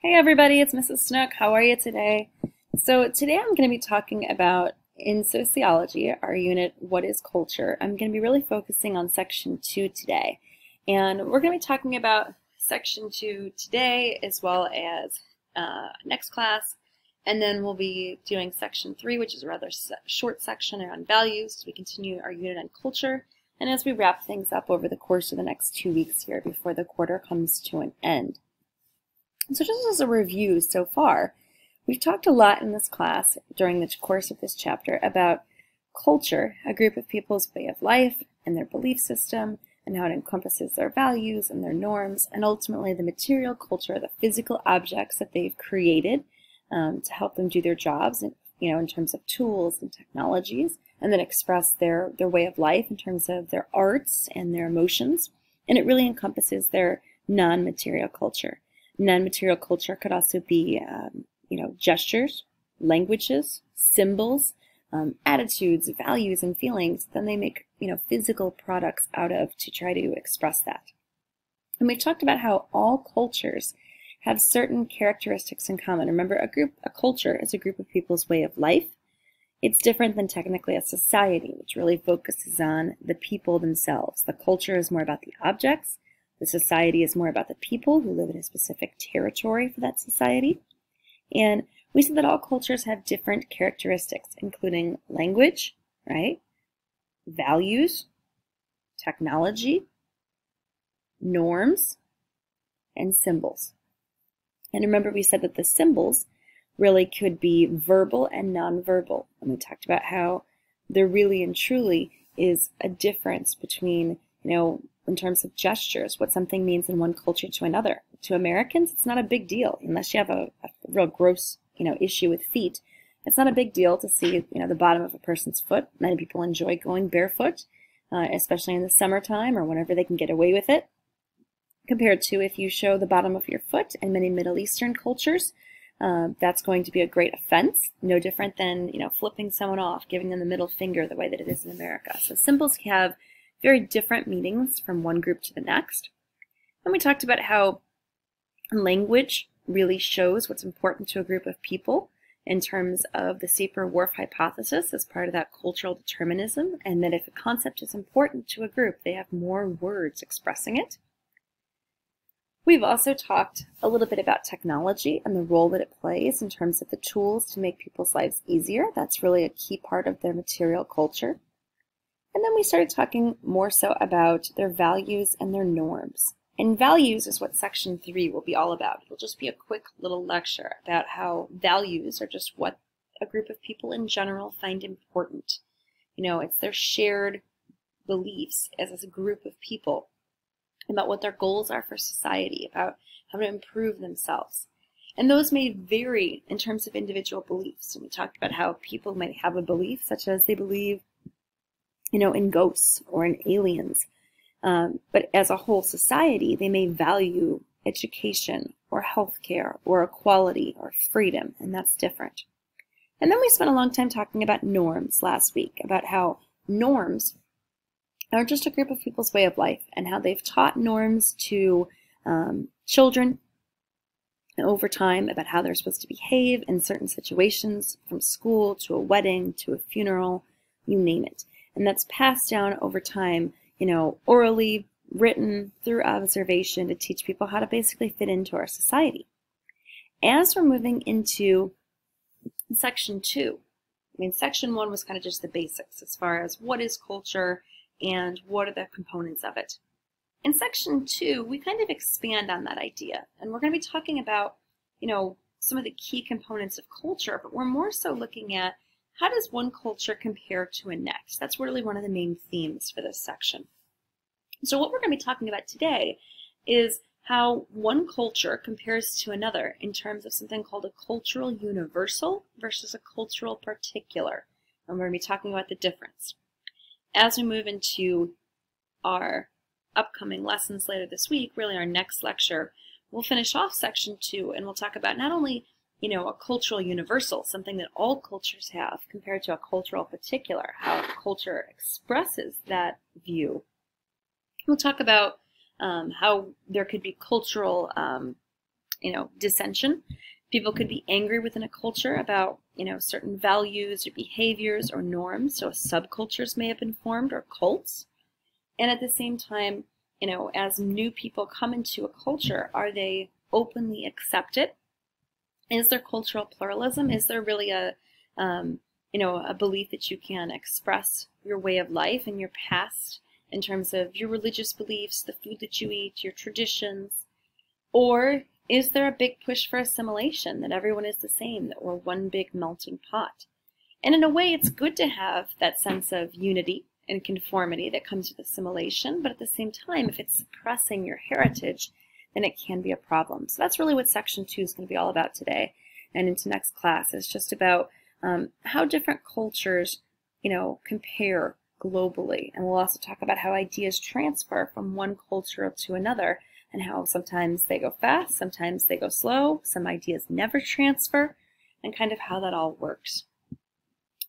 Hey everybody, it's Mrs. Snook. How are you today? So today I'm going to be talking about, in sociology, our unit, What is Culture? I'm going to be really focusing on section 2 today. And we're going to be talking about section 2 today as well as next class. And then we'll be doing section 3, which is a rather short section around values as we continue our unit on culture. And as we wrap things up over the course of the next 2 weeks here before the quarter comes to an end. So just as a review so far, we've talked a lot in this class during the course of this chapter about culture, a group of people's way of life and their belief system, and how it encompasses their values and their norms, and ultimately the material culture, the physical objects that they've created to help them do their jobs, in terms of tools and technologies, and then express their way of life in terms of their arts and their emotions. And it really encompasses their non-material culture. Non-material culture could also be, gestures, languages, symbols, attitudes, values, and feelings. Then they make, physical products out of to try to express that. And we've talked about how all cultures have certain characteristics in common. Remember, a culture is a group of people's way of life. It's different than technically a society, which really focuses on the people themselves. The culture is more about the objects. The society is more about the people who live in a specific territory for that society. And we said that all cultures have different characteristics, including language, right? Values, technology, norms, and symbols. And remember, we said that the symbols really could be verbal and nonverbal. And we talked about how there really and truly is a difference between, in terms of gestures, what something means in one culture to another. To Americans, it's not a big deal unless you have a real gross, issue with feet. It's not a big deal to see, the bottom of a person's foot. Many people enjoy going barefoot, especially in the summertime or whenever they can get away with it. Compared to if you show the bottom of your foot in many Middle Eastern cultures, that's going to be a great offense. No different than, flipping someone off, giving them the middle finger the way that it is in America. So symbols have very different meanings from one group to the next. And we talked about how language really shows what's important to a group of people in terms of the Sapir-Whorf hypothesis as part of that cultural determinism, and that if a concept is important to a group, they have more words expressing it. We've also talked a little bit about technology and the role that it plays in terms of the tools to make people's lives easier. That's really a key part of their material culture. And then we started talking more so about their values and their norms. And values is what section 3 will be all about. It'll just be a quick little lecture about how values are just what a group of people in general find important. It's their shared beliefs as a group of people about what their goals are for society, about how to improve themselves. And those may vary in terms of individual beliefs. And we talked about how people might have a belief such as they believe in ghosts or in aliens. But as a whole society, they may value education or healthcare or equality or freedom, and that's different. And then we spent a long time talking about norms last week, about how norms are just a group of people's way of life and how they've taught norms to children over time about how they're supposed to behave in certain situations, from school to a wedding to a funeral, you name it. And that's passed down over time, orally, written, through observation to teach people how to basically fit into our society. As we're moving into section 2, section 1 was kind of just the basics as far as what is culture and what are the components of it. In section 2, we kind of expand on that idea, and we're going to be talking about, some of the key components of culture, but we're more so looking at how does one culture compare to a next? That's really one of the main themes for this section. So what we're going to be talking about today is how one culture compares to another in terms of something called a cultural universal versus a cultural particular. And we're going to be talking about the difference. As we move into our upcoming lessons later this week, really our next lecture, we'll finish off section 2 and we'll talk about not only a cultural universal, something that all cultures have, compared to a cultural particular, how culture expresses that view. We'll talk about how there could be cultural dissension. People could be angry within a culture about, certain values or behaviors or norms. So subcultures may have been formed, or cults. And at the same time, as new people come into a culture, are they openly accepted? Is there cultural pluralism? Is there really a belief that you can express your way of life and your past in terms of your religious beliefs, the food that you eat, your traditions? Or is there a big push for assimilation, that everyone is the same, or one big melting pot? And in a way, it's good to have that sense of unity and conformity that comes with assimilation, but at the same time, if it's suppressing your heritage, then it can be a problem. So that's really what Section 2 is going to be all about today and into next class. It's just about how different cultures, compare globally. And we'll also talk about how ideas transfer from one culture to another, and how sometimes they go fast, sometimes they go slow, some ideas never transfer, and kind of how that all works.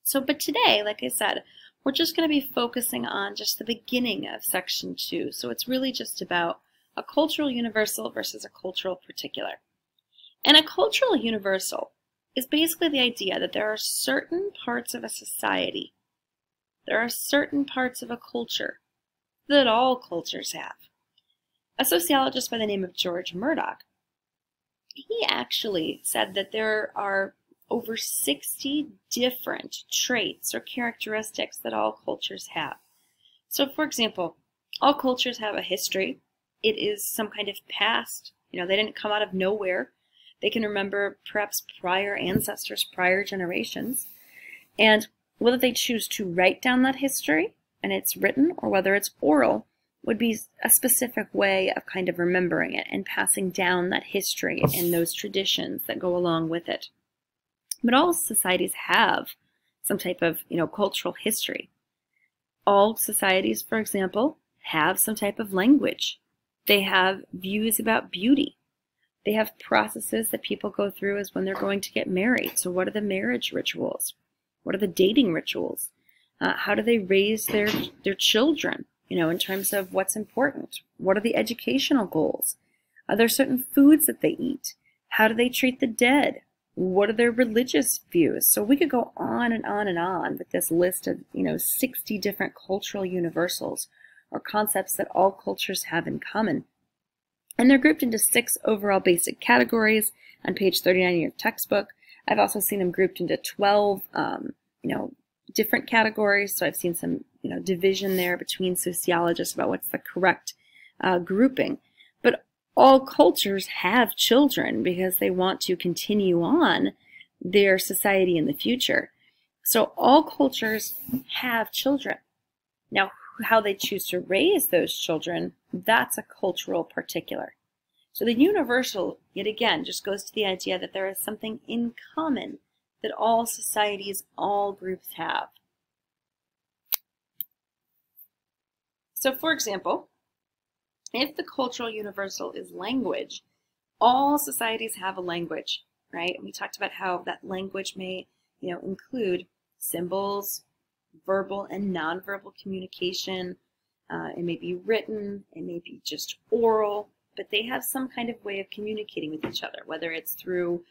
So, but today, like I said, we're just going to be focusing on just the beginning of Section 2. So it's really just about a cultural universal versus a cultural particular. And a cultural universal is basically the idea that there are certain parts of a society, there are certain parts of a culture that all cultures have. A sociologist by the name of George Murdoch, he actually said that there are over 60 different traits or characteristics that all cultures have. So for example, all cultures have a history. It is some kind of past. They didn't come out of nowhere. They can remember perhaps prior ancestors, prior generations. And whether they choose to write down that history and it's written, or whether it's oral, would be a specific way of kind of remembering it and passing down that history and those traditions that go along with it. But all societies have some type of, cultural history. All societies, for example, have some type of language. They have views about beauty. They have processes that people go through as when they're going to get married. So what are the marriage rituals? What are the dating rituals? How do they raise their children, in terms of what's important? What are the educational goals? Are there certain foods that they eat? How do they treat the dead? What are their religious views? So we could go on and on and on with this list of, 60 different cultural universals or concepts that all cultures have in common. And they're grouped into 6 overall basic categories on page 39 of your textbook. I've also seen them grouped into 12, different categories. So I've seen some, division there between sociologists about what's the correct grouping. But all cultures have children because they want to continue on their society in the future. So all cultures have children. Now, how they choose to raise those children, that's a cultural particular. So the universal, yet again, just goes to the idea that there is something in common that all societies, all groups have. So for example, if the cultural universal is language, all societies have a language, right? And we talked about how that language may, include symbols, verbal and nonverbal communication. It may be written, it may be just oral, but they have some kind of way of communicating with each other, whether it's through,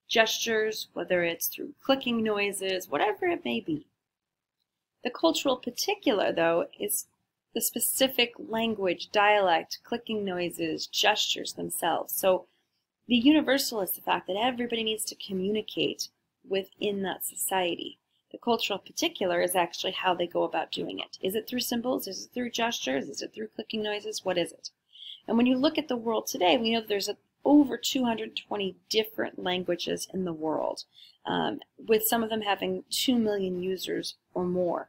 gestures, whether it's through clicking noises, whatever it may be. The cultural particular, though, is the specific language, dialect, clicking noises, gestures themselves. So the universal is the fact that everybody needs to communicate within that society. The cultural particular is actually how they go about doing it. Is it through symbols? Is it through gestures? Is it through clicking noises? What is it? And when you look at the world today, we know that there's over 220 different languages in the world, with some of them having 2 million users or more.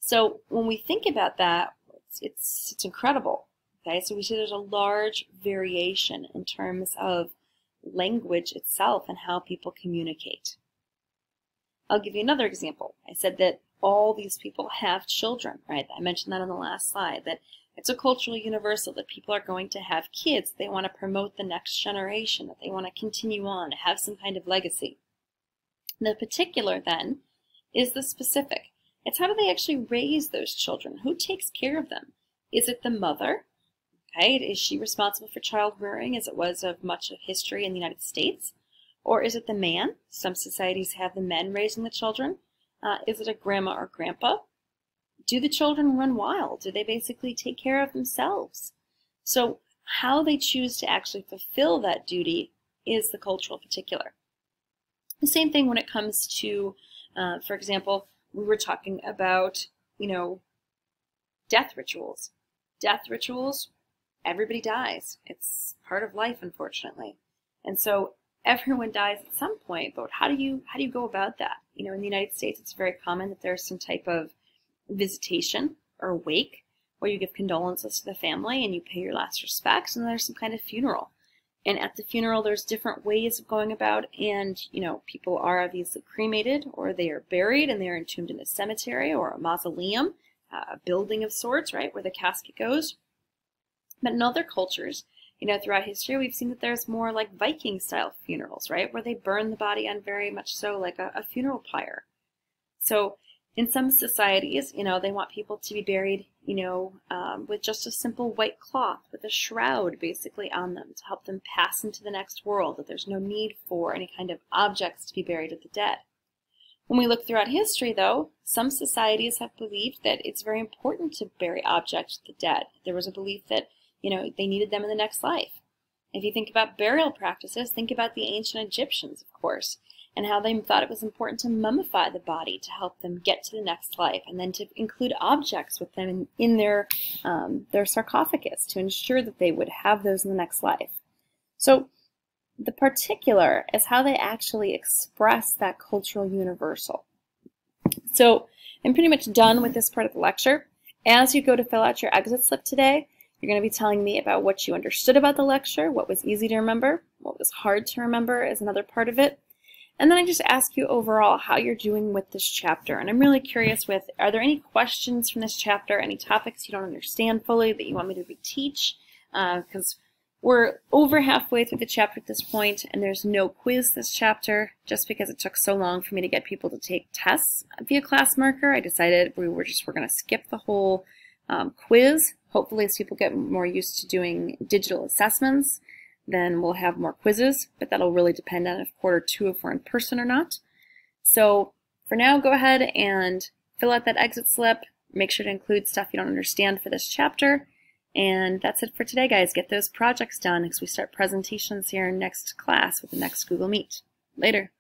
So when we think about that, it's incredible. Okay, so we see there's a large variation in terms of language itself and how people communicate. I'll give you another example. I said that all these people have children, right? I mentioned that on the last slide, that it's a cultural universal that people are going to have kids. They want to promote the next generation, that they want to continue on, have some kind of legacy. The particular, then, is the specific. It's how do they actually raise those children? Who takes care of them? Is it the mother? Okay, is she responsible for child rearing as it was of much of history in the United States? Or is it the man? Some societies have the men raising the children. Is it a grandma or grandpa? Do the children run wild? Do they basically take care of themselves? So how they choose to actually fulfill that duty is the cultural particular. The same thing when it comes to, for example, we were talking about, death rituals. Death rituals, everybody dies. It's part of life, unfortunately. And so everyone dies at some point, but how do you go about that? In the United States, it's very common that there's some type of visitation or wake where you give condolences to the family and you pay your last respects, and there's some kind of funeral. And at the funeral, there's different ways of going about, and people are obviously cremated, or they are buried and they are entombed in a cemetery or a mausoleum, a building of sorts, right, where the casket goes. But in other cultures, throughout history, we've seen that there's more like Viking-style funerals, right, where they burn the body on very much so like a funeral pyre. So in some societies, they want people to be buried, with just a simple white cloth with a shroud basically on them to help them pass into the next world, that there's no need for any kind of objects to be buried with the dead. When we look throughout history, though, some societies have believed that it's very important to bury objects with the dead. There was a belief that, they needed them in the next life. If you think about burial practices, think about the ancient Egyptians, of course, and how they thought it was important to mummify the body to help them get to the next life, and then to include objects with them in their sarcophagus to ensure that they would have those in the next life. So the particular is how they actually express that cultural universal. So I'm pretty much done with this part of the lecture. As you go to fill out your exit slip today, you're going to be telling me about what you understood about the lecture, what was easy to remember, what was hard to remember is another part of it. And then I just ask you overall how you're doing with this chapter. And I'm really curious are there any questions from this chapter, any topics you don't understand fully that you want me to reteach? Because we're over halfway through the chapter at this point, and there's no quiz this chapter, just because it took so long for me to get people to take tests via Classmarker. I decided we're going to skip the whole quiz. Hopefully, as people get more used to doing digital assessments, then we'll have more quizzes, but that'll really depend on if quarter two, if we're in person or not. So for now, go ahead and fill out that exit slip. Make sure to include stuff you don't understand for this chapter. And that's it for today, guys. Get those projects done because we start presentations here in next class with the next Google Meet. Later.